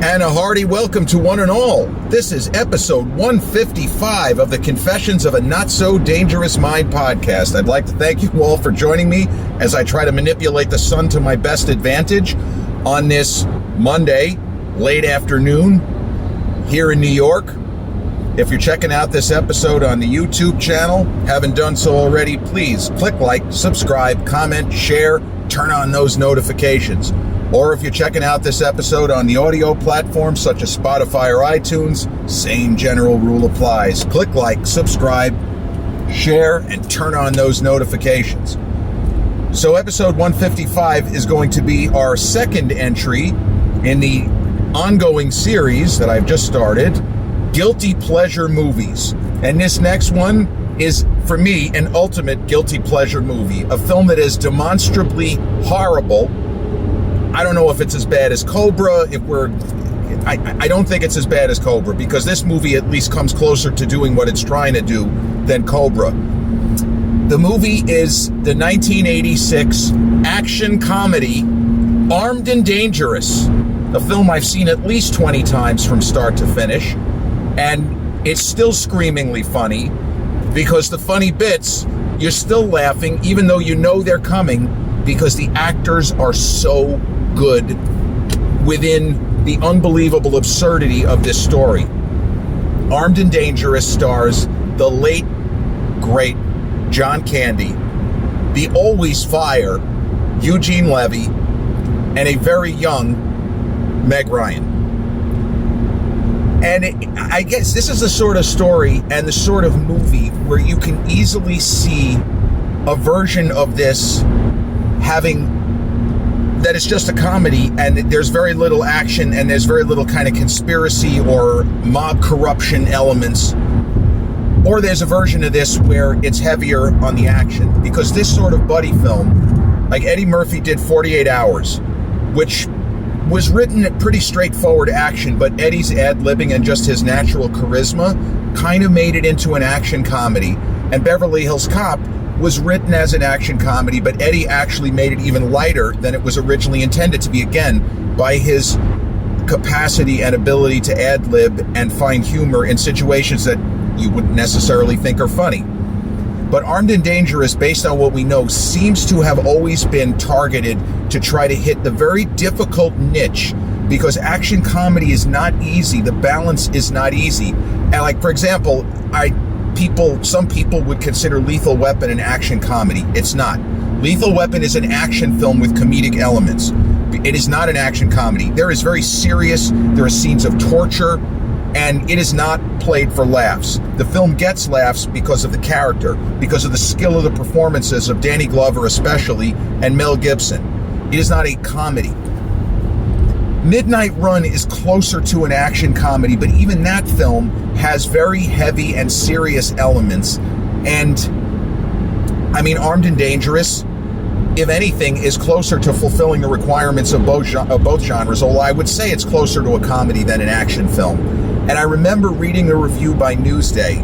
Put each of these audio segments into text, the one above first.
And a hearty welcome to one and all. This is episode 155 of the Confessions of a Not So Dangerous Mind podcast. I'd like to thank you all for joining me as I try to manipulate the sun to my best advantage on this Monday, late afternoon, here in New York. If you're checking out this episode on the YouTube channel, haven't done so already, please click like, subscribe, comment, share, turn on those notifications. Or if you're checking out this episode on the audio platforms such as Spotify or iTunes, same general rule applies. Click like, subscribe, share, and turn on those notifications. So episode 155 is going to be our second entry in the ongoing series that I've just started, Guilty Pleasure Movies. And this next one is, for me, an ultimate guilty pleasure movie, a film that is demonstrably horrible. I don't know if it's as bad as Cobra. I don't think it's as bad as Cobra, because this movie at least comes closer to doing what it's trying to do than Cobra. The movie is the 1986 action comedy Armed and Dangerous, a film I've seen at least 20 times from start to finish, and it's still screamingly funny, because the funny bits, you're still laughing even though you know they're coming, because the actors are so good within the unbelievable absurdity of this story. Armed and Dangerous stars the late, great John Candy, the always fire Eugene Levy, and a very young Meg Ryan. And I guess this is the sort of story and the sort of movie where you can easily see a version of this having that it's just a comedy and there's very little action and there's very little kind of conspiracy or mob corruption elements. Or there's a version of this where it's heavier on the action, because this sort of buddy film, like Eddie Murphy did 48 Hours, which was written at pretty straightforward action, but Eddie's ad-libbing and just his natural charisma kind of made it into an action comedy. And Beverly Hills Cop was written as an action comedy, but Eddie actually made it even lighter than it was originally intended to be, again, by his capacity and ability to ad-lib and find humor in situations that you wouldn't necessarily think are funny. But Armed and Dangerous, based on what we know, seems to have always been targeted to try to hit the very difficult niche, because action comedy is not easy. The balance is not easy. And like, for example, some people would consider Lethal Weapon an action comedy. It's not. Lethal Weapon is an action film with comedic elements. It is not an action comedy. There is very serious, there are scenes of torture, and it is not played for laughs. The film gets laughs because of the character, because of the skill of the performances of Danny Glover especially, and Mel Gibson. It is not a comedy. Midnight Run is closer to an action comedy, but even that film has very heavy and serious elements. And I mean, Armed and Dangerous, if anything, is closer to fulfilling the requirements of both genres, although I would say it's closer to a comedy than an action film. And I remember reading a review by Newsday,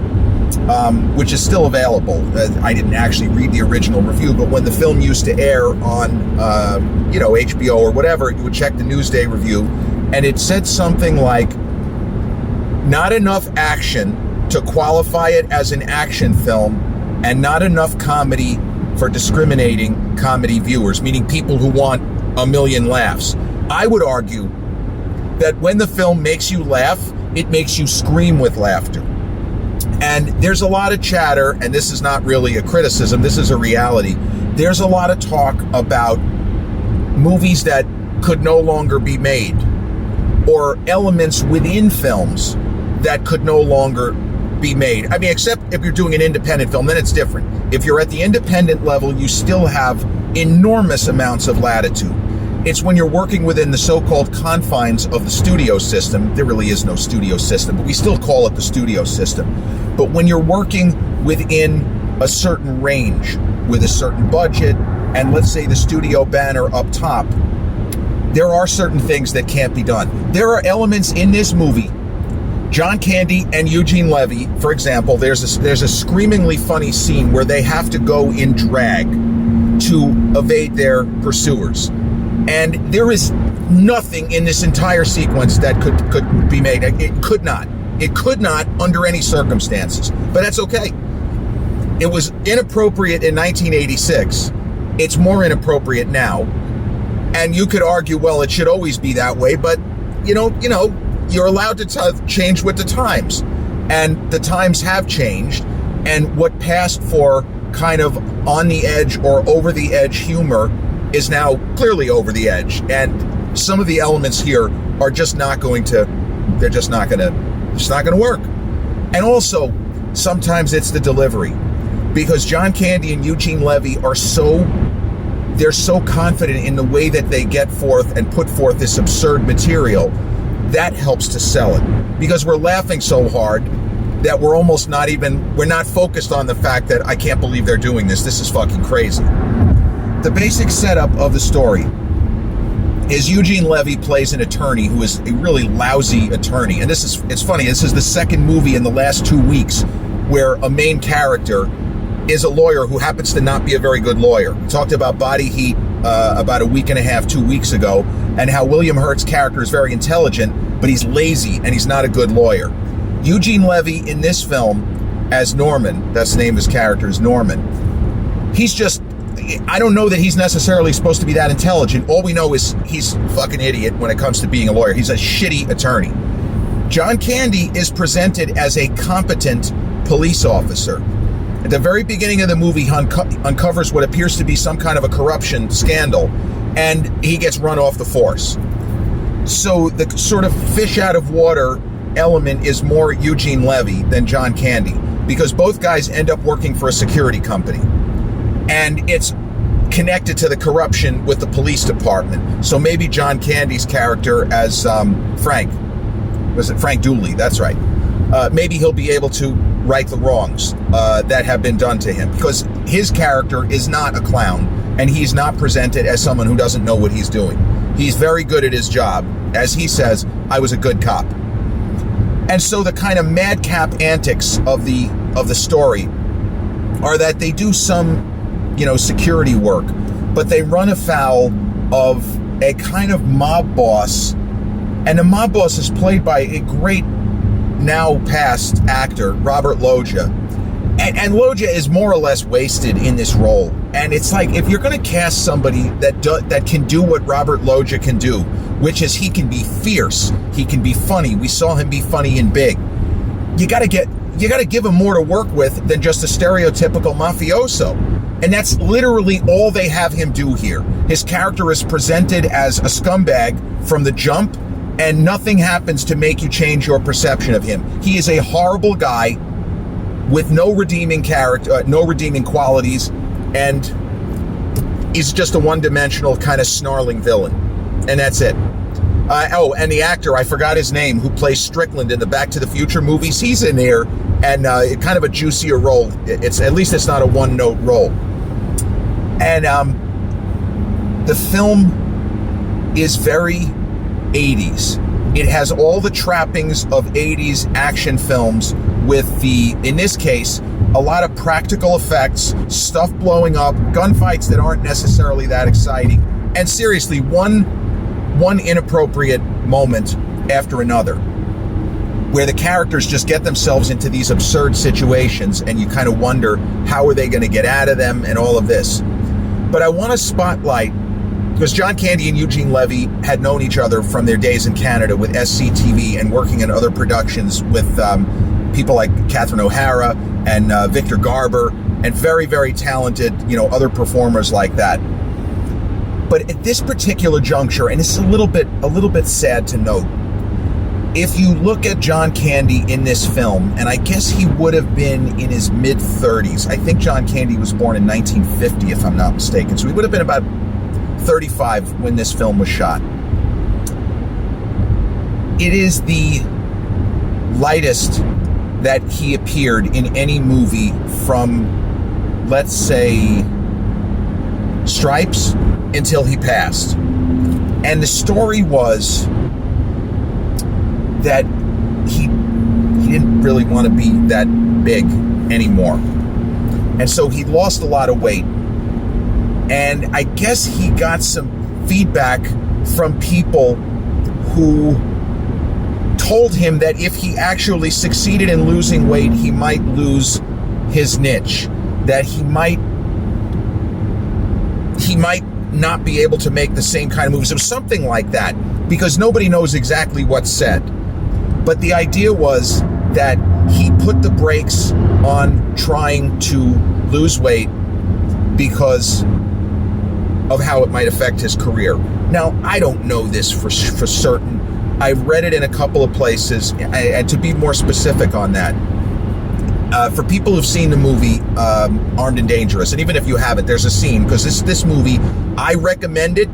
which is still available. I didn't actually read the original review, but when the film used to air on, HBO or whatever, you would check the Newsday review, and it said something like, not enough action to qualify it as an action film, and not enough comedy for discriminating comedy viewers, meaning people who want a million laughs. I would argue that when the film makes you laugh, it makes you scream with laughter. And there's a lot of chatter, and this is not really a criticism, this is a reality. There's a lot of talk about movies that could no longer be made, or elements within films that could no longer be made. I mean, except if you're doing an independent film, then it's different. If you're at the independent level, you still have enormous amounts of latitude. It's when you're working within the so-called confines of the studio system. There really is no studio system, but we still call it the studio system. But when you're working within a certain range, with a certain budget, and let's say the studio banner up top, there are certain things that can't be done. There are elements in this movie. John Candy and Eugene Levy, for example, there's a screamingly funny scene where they have to go in drag to evade their pursuers. And there is nothing in this entire sequence that could be made. It could not. It could not under any circumstances. But that's okay. It was inappropriate in 1986. It's more inappropriate now. And you could argue, well, it should always be that way, but you're allowed to change with the times. And the times have changed. And what passed for kind of on the edge or over the edge humor is now clearly over the edge. And some of the elements here are just not going to work. And also, sometimes it's the delivery, because John Candy and Eugene Levy they're so confident in the way that they get forth and put forth this absurd material. That helps to sell it, because we're laughing so hard that we're not focused on the fact that I can't believe they're doing this. This is fucking crazy. The basic setup of the story is Eugene Levy plays an attorney who is a really lousy attorney. And it's funny, this is the second movie in the last 2 weeks where a main character is a lawyer who happens to not be a very good lawyer. We talked about Body Heat about a week and a half, 2 weeks ago, and how William Hurt's character is very intelligent, but he's lazy and he's not a good lawyer. Eugene Levy in this film as Norman, that's the name of his character, is Norman. I don't know that he's necessarily supposed to be that intelligent. All we know is he's a fucking idiot when it comes to being a lawyer. He's a shitty attorney. John Candy is presented as a competent police officer. At the very beginning of the movie, he uncovers what appears to be some kind of a corruption scandal, and he gets run off the force. So the sort of fish out of water element is more Eugene Levy than John Candy, because both guys end up working for a security company. And it's connected to the corruption with the police department. So maybe John Candy's character as Frank Dooley? That's right. Maybe he'll be able to right the wrongs that have been done to him, because his character is not a clown, and he's not presented as someone who doesn't know what he's doing. He's very good at his job. As he says, I was a good cop. And so the kind of madcap antics of the story are that they do some security work, but they run afoul of a kind of mob boss, and the mob boss is played by a great now past actor, Robert Loggia. And Loggia is more or less wasted in this role. And it's like, if you're going to cast somebody that can do what Robert Loggia can do, which is he can be fierce, he can be funny. We saw him be funny in Big. You got to give him more to work with than just a stereotypical mafioso. And that's literally all they have him do here. His character is presented as a scumbag from the jump, and nothing happens to make you change your perception of him. He is a horrible guy with no redeeming character, no redeeming qualities, and he's just a one-dimensional kind of snarling villain. And that's it. And the actor, I forgot his name, who plays Strickland in the Back to the Future movies, he's in there, and kind of a juicier role. At least it's not a one-note role. And the film is very 80s. It has all the trappings of 80s action films with in this case, a lot of practical effects, stuff blowing up, gunfights that aren't necessarily that exciting, and seriously, one inappropriate moment after another, where the characters just get themselves into these absurd situations, and you kind of wonder, how are they going to get out of them, and all of this. But I want to spotlight, because John Candy and Eugene Levy had known each other from their days in Canada with SCTV and working in other productions with people like Catherine O'Hara and Victor Garber, and very, very talented, other performers like that. But at this particular juncture, and it's a little bit sad to note, if you look at John Candy in this film, and I guess he would have been in his mid-30s. I think John Candy was born in 1950, if I'm not mistaken. So he would have been about 35 when this film was shot. It is the lightest that he appeared in any movie from, let's say, Stripes until he passed. And the story was that he didn't really want to be that big anymore. And so he lost a lot of weight. And I guess he got some feedback from people who told him that if he actually succeeded in losing weight, he might lose his niche, that he might not be able to make the same kind of movies. It was something like that, because nobody knows exactly what's said. But the idea was that he put the brakes on trying to lose weight because of how it might affect his career. Now, I don't know this for certain. I've read it in a couple of places, and to be more specific on that, for people who've seen the movie Armed and Dangerous, and even if you haven't, there's a scene, because this movie, I recommend it.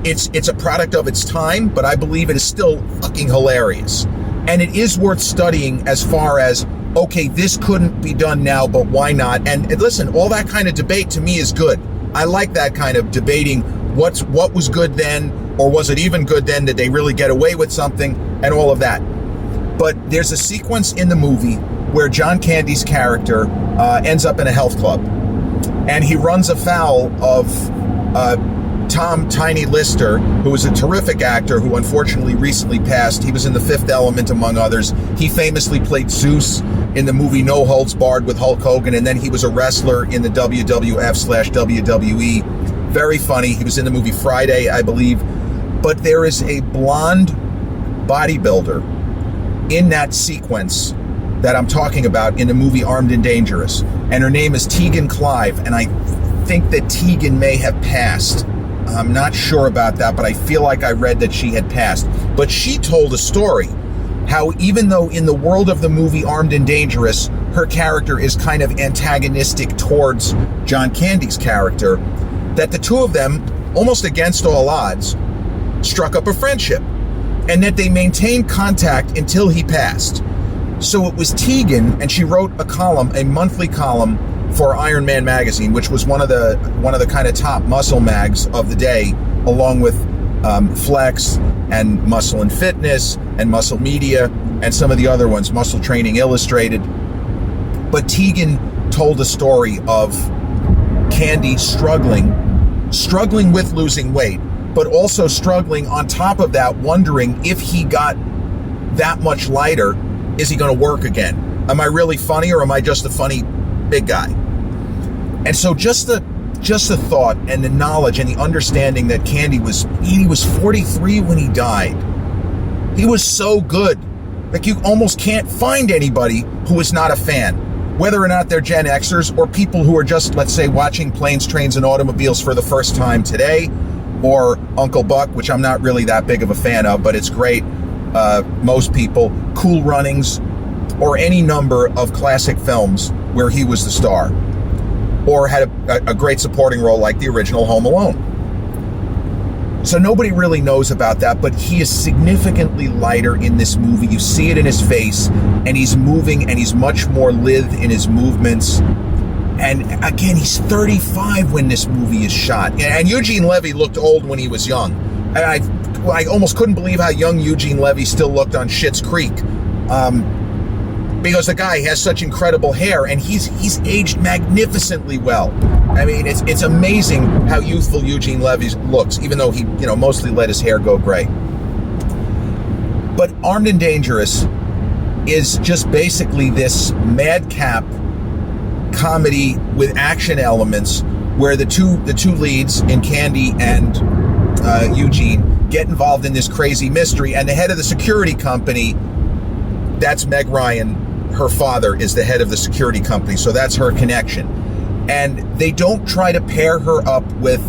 It's a product of its time, but I believe it is still fucking hilarious. And it is worth studying as far as, okay, this couldn't be done now, but why not? And listen, all that kind of debate to me is good. I like that kind of debating what was good then, or was it even good then? Did they really get away with something? And all of that. But there's a sequence in the movie where John Candy's character ends up in a health club, and he runs afoul of Tom Tiny Lister, who was a terrific actor who unfortunately recently passed. He was in The Fifth Element, among others. He famously played Zeus in the movie No Holds Barred with Hulk Hogan, and then he was a wrestler in the WWF/WWE. Very funny. He was in the movie Friday, I believe. But there is a blonde bodybuilder in that sequence that I'm talking about in the movie Armed and Dangerous, and her name is Tegan Clive, and I think that Tegan may have passed. I'm not sure about that, but I feel like I read that she had passed. But she told a story how, even though in the world of the movie Armed and Dangerous, her character is kind of antagonistic towards John Candy's character, that the two of them, almost against all odds, struck up a friendship, and that they maintained contact until he passed. So it was Tegan, and she wrote a monthly column for Iron Man magazine, which was one of the kind of top muscle mags of the day, along with Flex and Muscle and Fitness and Muscle Media and some of the other ones, Muscle Training Illustrated. But Tegan told a story of Candy struggling with losing weight, but also struggling on top of that, wondering if he got that much lighter, is he going to work again? Am I really funny, or am I just a funny big guy? And so just the thought and the knowledge and the understanding that Candy was 43 when he died. He was so good. Like, you almost can't find anybody who is not a fan, whether or not they're Gen Xers or people who are just, let's say, watching Planes, Trains, and Automobiles for the first time today, or Uncle Buck, which I'm not really that big of a fan of, but it's great. Most people, Cool Runnings, or any number of classic films where he was the star, or had a great supporting role like the original Home Alone. So nobody really knows about that, but he is significantly lighter in this movie. You see it in his face, and he's moving, and he's much more lithe in his movements. And again, he's 35 when this movie is shot. And Eugene Levy looked old when he was young. And I almost couldn't believe how young Eugene Levy still looked on Schitt's Creek. Because the guy has such incredible hair, and he's aged magnificently well. I mean, it's amazing how youthful Eugene Levy looks, even though he, mostly let his hair go gray. But Armed and Dangerous is just basically this madcap comedy with action elements, where the two leads in Candy and Eugene get involved in this crazy mystery, and the head of the security company, that's Meg Ryan. Her father is the head of the security company, so that's her connection. And they don't try to pair her up with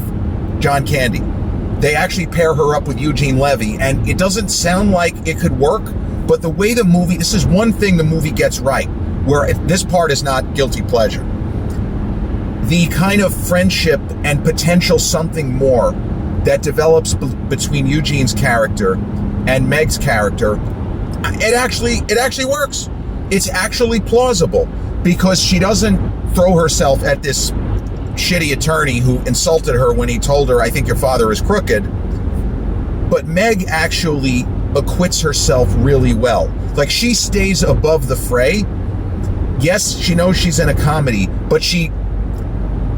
John Candy. They actually pair her up with Eugene Levy, and it doesn't sound like it could work, but the way this is one thing the movie gets right, where this part is not guilty pleasure. The kind of friendship and potential something more that develops between Eugene's character and Meg's character, it actually works. It's actually plausible, because she doesn't throw herself at this shitty attorney who insulted her when he told her, "I think your father is crooked." But Meg actually acquits herself really well. Like, she stays above the fray. Yes, she knows she's in a comedy, but she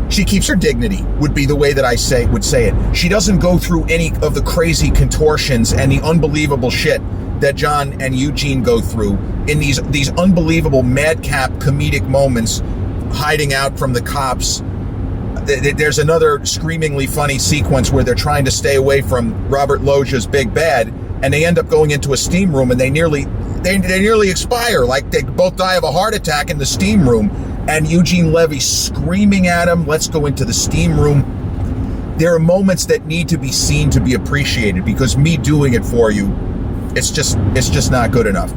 She keeps her dignity, would be the way that I would say it. She doesn't go through any of the crazy contortions and the unbelievable shit that John and Eugene go through in these unbelievable madcap comedic moments, hiding out from the cops. There's another screamingly funny sequence where they're trying to stay away from Robert Loggia's big bad, and they end up going into a steam room, and they nearly expire. Like, they both die of a heart attack in the steam room, and Eugene Levy screaming at him, let's go into the steam room. There are moments that need to be seen to be appreciated, because me doing it for you, it's just not good enough.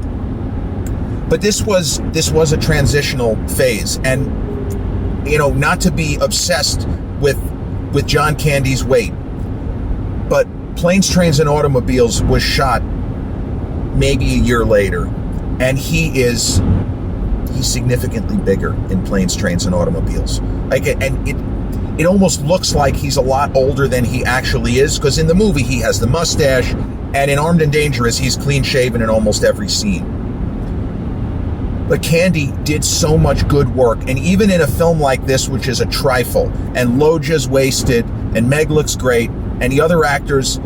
But this was a transitional phase, and not to be obsessed with John Candy's weight, but Planes, Trains, and Automobiles was shot maybe a year later, and he's significantly bigger in Planes, Trains, and Automobiles. It almost looks like he's a lot older than he actually is, because in the movie he has the mustache, and in Armed and Dangerous he's clean shaven in almost every scene. But Candy did so much good work, and even in a film like this, which is a trifle, and Loggia's wasted, and Meg looks great, and the other actors,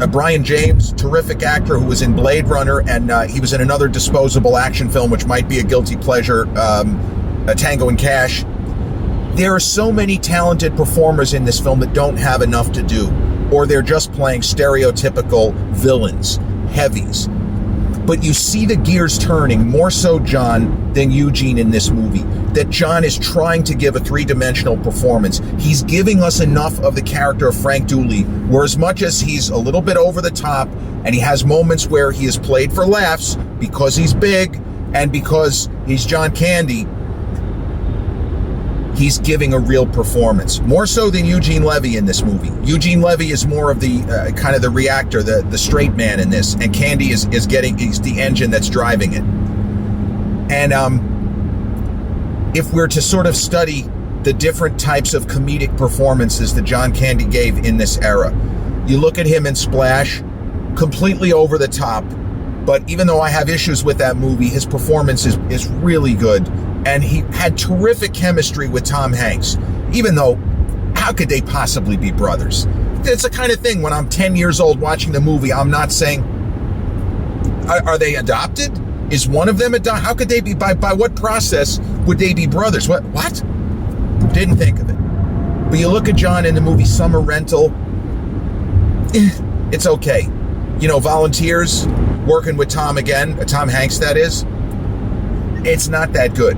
Brian James, terrific actor who was in Blade Runner, and he was in another disposable action film, which might be a guilty pleasure, Tango and Cash. There are so many talented performers in this film that don't have enough to do, or they're just playing stereotypical villains, heavies. But you see the gears turning, more so John than Eugene in this movie, that John is trying to give a three-dimensional performance. He's giving us enough of the character of Frank Dooley, where as much as he's a little bit over the top, and he has moments where he is played for laughs because he's big and because he's John Candy, he's giving a real performance, more so than Eugene Levy in this movie. Eugene Levy is more of the kind of the reactor, the straight man in this, and Candy is the engine that's driving it. And if we're to sort of study the different types of comedic performances that John Candy gave in this era, you look at him in Splash, completely over the top, but even though I have issues with that movie, his performance is really good. And he had terrific chemistry with Tom Hanks, even though, how could they possibly be brothers? It's the kind of thing, when I'm 10 years old watching the movie, I'm not saying, are they adopted? Is one of them adopted? How could they be, by what process would they be brothers? What? Didn't think of it. But you look at John in the movie Summer Rental, it's okay. Volunteers, working with Tom again, Tom Hanks that is, it's not that good.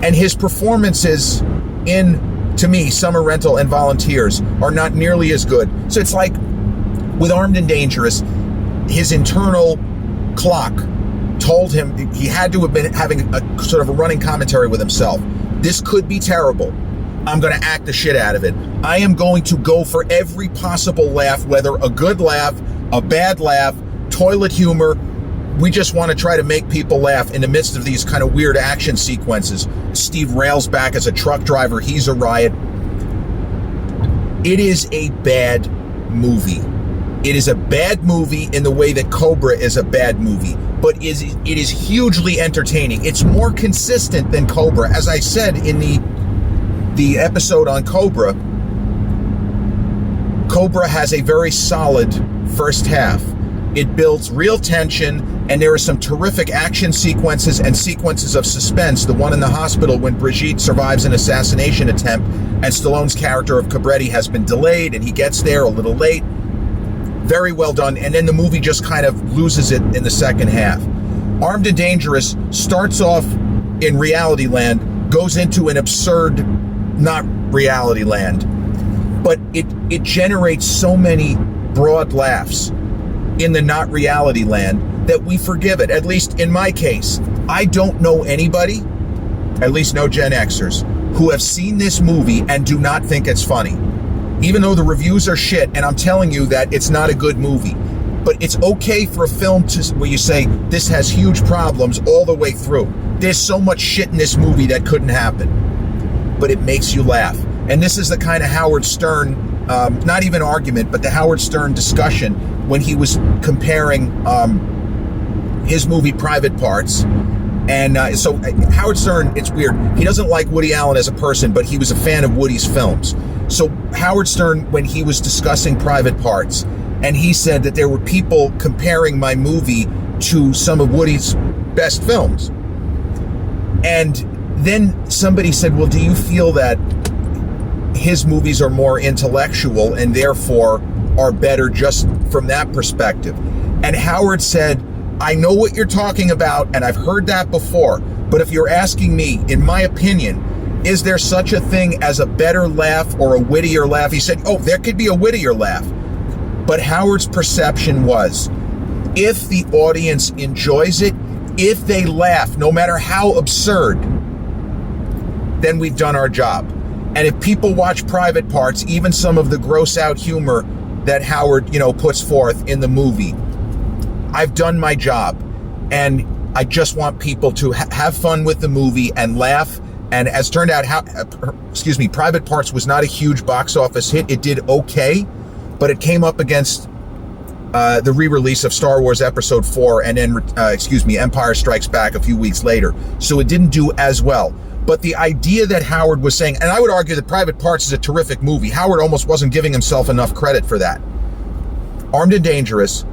And his performances in, to me, Summer Rental and Volunteers are not nearly as good. So it's like with Armed and Dangerous, his internal clock told him he had to have been having a sort of a running commentary with himself. This could be terrible. I'm going to act the shit out of it. I am going to go for every possible laugh, whether a good laugh, a bad laugh, toilet humor. We just want to try to make people laugh in the midst of these kind of weird action sequences. Steve Railsback as a truck driver, he's a riot. It is a bad movie. It is a bad movie in the way that Cobra is a bad movie, but it is hugely entertaining. It's more consistent than Cobra. As I said in the episode on Cobra, Cobra has a very solid first half. It builds real tension, and there are some terrific action sequences and sequences of suspense. The one in the hospital when Brigitte survives an assassination attempt and Stallone's character of Cabretti has been delayed and he gets there a little late. Very well done. And then the movie just kind of loses it in the second half. Armed and Dangerous starts off in reality land, goes into an absurd, not reality land, but it generates so many broad laughs in the not reality land that we forgive it. At least in my case, I don't know anybody, at least no Gen Xers, who have seen this movie and do not think it's funny. Even though the reviews are shit, and I'm telling you that it's not a good movie. But it's okay for a film where you say, this has huge problems all the way through. There's so much shit in this movie that couldn't happen. But it makes you laugh. And this is the kind of Howard Stern, not even argument, but the Howard Stern discussion when he was comparing his movie Private Parts And so Howard Stern, it's weird. He doesn't like Woody Allen as a person, but he was a fan of Woody's films. So Howard Stern, when he was discussing Private Parts, and he said that there were people comparing my movie to some of Woody's best films. And then somebody said, well, do you feel that his movies are more intellectual and therefore are better just from that perspective? And Howard said, I know what you're talking about, and I've heard that before, but if you're asking me, in my opinion, is there such a thing as a better laugh or a wittier laugh? He said, oh, there could be a wittier laugh. But Howard's perception was, if the audience enjoys it, if they laugh, no matter how absurd, then we've done our job. And if people watch Private Parts, even some of the gross out humor that Howard, puts forth in the movie, I've done my job. And I just want people to have fun with the movie and laugh. And as turned out, Private Parts was not a huge box office hit. It did okay, but it came up against the re-release of Star Wars Episode 4 and then, Empire Strikes Back a few weeks later. So it didn't do as well. But the idea that Howard was saying, and I would argue that Private Parts is a terrific movie. Howard almost wasn't giving himself enough credit for that. Armed and Dangerous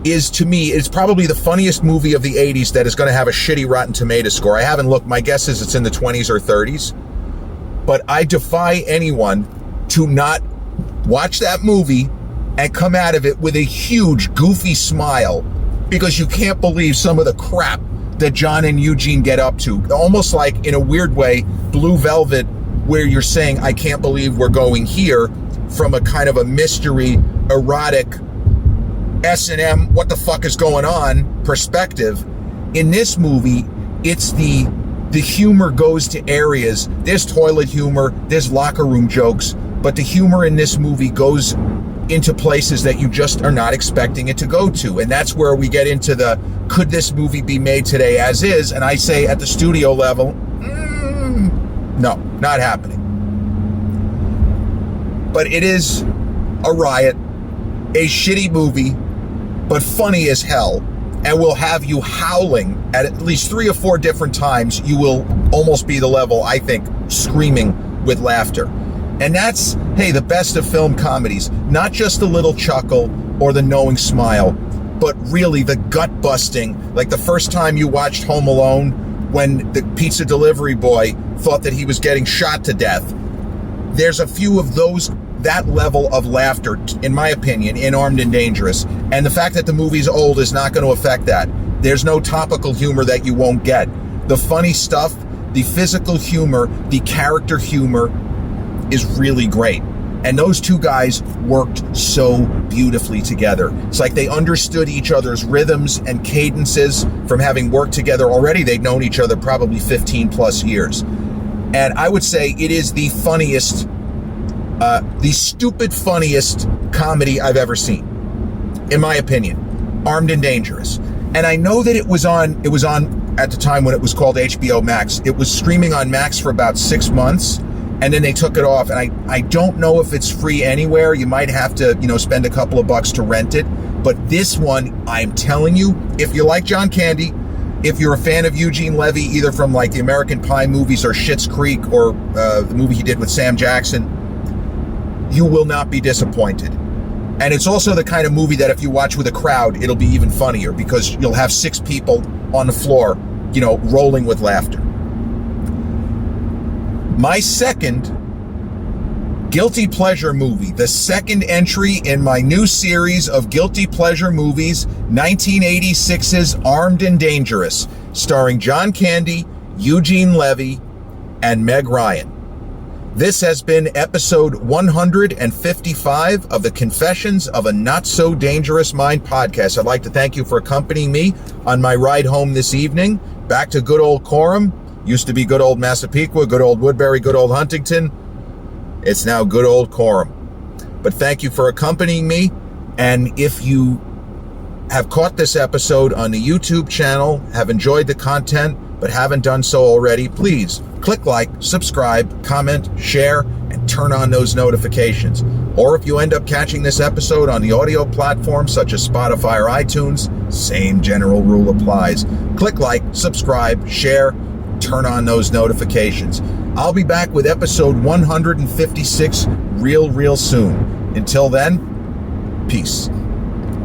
is, to me, it's probably the funniest movie of the 80s that is going to have a shitty Rotten Tomato score. I haven't looked. My guess is it's in the 20s or 30s. But I defy anyone to not watch that movie and come out of it with a huge, goofy smile because you can't believe some of the crap that John and Eugene get up to. Almost like, in a weird way, Blue Velvet, where you're saying, I can't believe we're going here, from a kind of a mystery, erotic, S&M, what the fuck is going on perspective. In this movie, it's the humor goes to areas. There's toilet humor, there's locker room jokes, but the humor in this movie goes into places that you just are not expecting it to go to. And that's where we get into the, could this movie be made today as is? And I say at the studio level, no, not happening. But it is a riot, a shitty movie, but funny as hell, and will have you howling at least 3 or 4 different times. You will almost be the level, I think, screaming with laughter. And that's, hey, the best of film comedies. Not just the little chuckle or the knowing smile, but really the gut-busting, like the first time you watched Home Alone when the pizza delivery boy thought that he was getting shot to death. There's a few of those, that level of laughter, in my opinion, in Armed and Dangerous. And the fact that the movie's old is not going to affect that. There's no topical humor that you won't get. The funny stuff, the physical humor, the character humor is really great. And those two guys worked so beautifully together. It's like they understood each other's rhythms and cadences from having worked together already. They'd known each other probably 15 plus years. And I would say it is the funniest, the stupid funniest comedy I've ever seen, in my opinion. Armed and Dangerous. And I know that it was on at the time when it was called HBO Max. It was streaming on Max for about 6 months. And then they took it off, and I don't know if it's free anywhere. You might have to, spend a couple of bucks to rent it. But this one, I'm telling you, if you like John Candy, if you're a fan of Eugene Levy, either from like the American Pie movies or Schitt's Creek or the movie he did with Sam Jackson, you will not be disappointed. And it's also the kind of movie that if you watch with a crowd, it'll be even funnier because you'll have 6 people on the floor, rolling with laughter. My second guilty pleasure movie, the second entry in my new series of guilty pleasure movies, 1986's Armed and Dangerous, starring John Candy, Eugene Levy, and Meg Ryan. This has been episode 155 of the Confessions of a Not So Dangerous Mind podcast. I'd like to thank you for accompanying me on my ride home this evening, back to good old Coram. Used to be good old Massapequa, good old Woodbury, good old Huntington. It's now good old Coram. But thank you for accompanying me. And if you have caught this episode on the YouTube channel, have enjoyed the content, but haven't done so already, please click like, subscribe, comment, share, and turn on those notifications. Or if you end up catching this episode on the audio platform such as Spotify or iTunes, same general rule applies. Click like, subscribe, share, turn on those notifications. I'll be back with episode 156 real soon. Until then, peace.